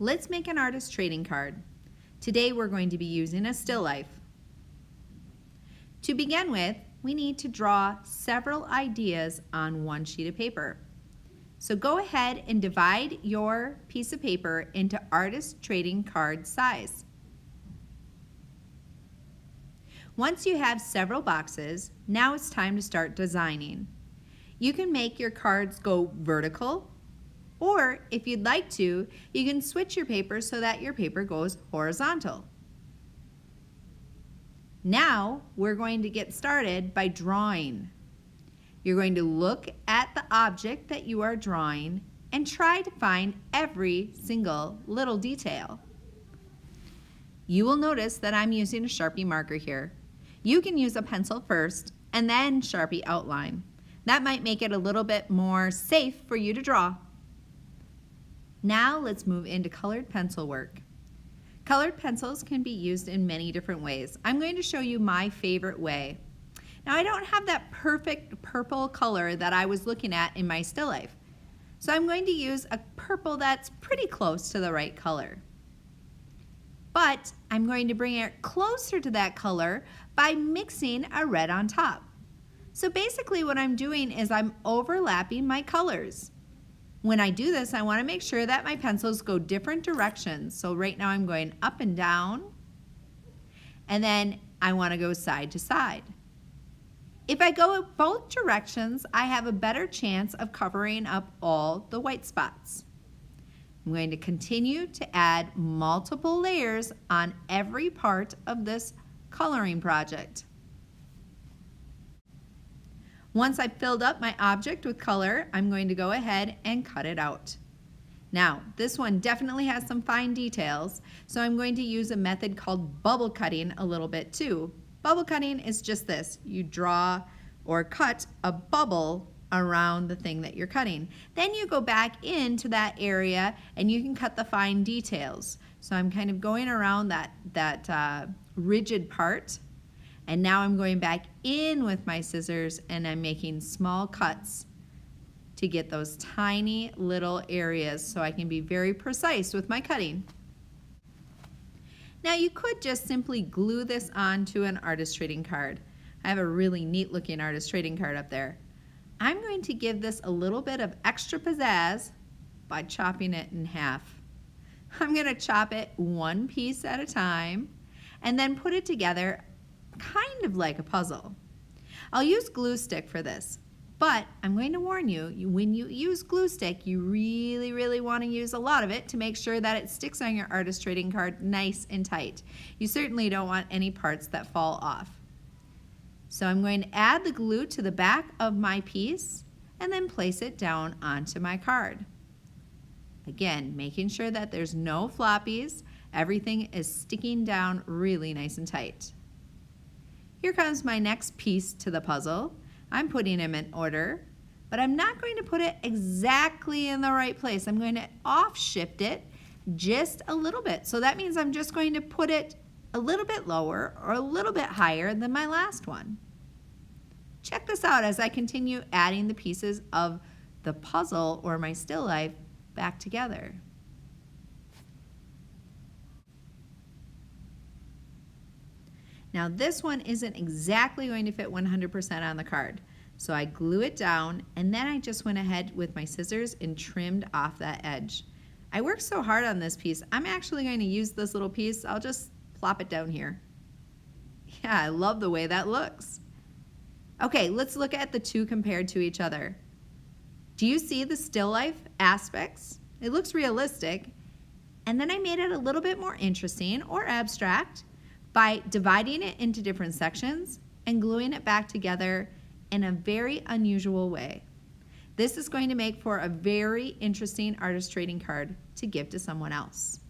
Let's make an artist trading card. Today we're going to be using a still life. To begin with, we need to draw several ideas on one sheet of paper. So go ahead and divide your piece of paper into artist trading card size. Once you have several boxes, now it's time to start designing. You can make your cards go vertical, or if you'd like to, you can switch your paper so that your paper goes horizontal. Now we're going to get started by drawing. You're going to look at the object that you are drawing and try to find every single little detail. You will notice that I'm using a Sharpie marker here. You can use a pencil first and then Sharpie outline. That might make it a little bit more safe for you to draw. Now let's move into colored pencil work. Colored pencils can be used in many different ways. I'm going to show you my favorite way. Now I don't have that perfect purple color that I was looking at in my still life. So I'm going to use a purple that's pretty close to the right color. But I'm going to bring it closer to that color by mixing a red on top. So basically what I'm doing is I'm overlapping my colors. When I do this, I want to make sure that my pencils go different directions. So right now I'm going up and down, and then I want to go side to side. If I go both directions, I have a better chance of covering up all the white spots. I'm going to continue to add multiple layers on every part of this coloring project. Once I've filled up my object with color, I'm going to go ahead and cut it out. Now, this one definitely has some fine details, so I'm going to use a method called bubble cutting a little bit too. Bubble cutting is just this. You draw or cut a bubble around the thing that you're cutting. Then you go back into that area and you can cut the fine details. So I'm kind of going around that rigid part. And now I'm going back in with my scissors and I'm making small cuts to get those tiny little areas so I can be very precise with my cutting. Now you could just simply glue this onto an artist trading card. I have a really neat looking artist trading card up there. I'm going to give this a little bit of extra pizzazz by chopping it in half. I'm going to chop it one piece at a time and then put it together kind of like a puzzle. I'll use glue stick for this, but I'm going to warn you, when you use glue stick, you really want to use a lot of it to make sure that it sticks on your artist trading card nice and tight. You certainly don't want any parts that fall off. So I'm going to add the glue to the back of my piece and then place it down onto my card. Again, making sure that there's no floppies, everything is sticking down really nice and tight. Here comes my next piece to the puzzle. I'm putting them in order, but I'm not going to put it exactly in the right place. I'm going to off shift it just a little bit. So that means I'm just going to put it a little bit lower or a little bit higher than my last one. Check this out as I continue adding the pieces of the puzzle or my still life back together. Now this one isn't exactly going to fit 100% on the card. So I glue it down and then I just went ahead with my scissors and trimmed off that edge. I worked so hard on this piece, I'm actually going to use this little piece. I'll just plop it down here. Yeah, I love the way that looks. Okay, let's look at the two compared to each other. Do you see the still life aspects? It looks realistic. And then I made it a little bit more interesting or abstract by dividing it into different sections and gluing it back together in a very unusual way. This is going to make for a very interesting artist trading card to give to someone else.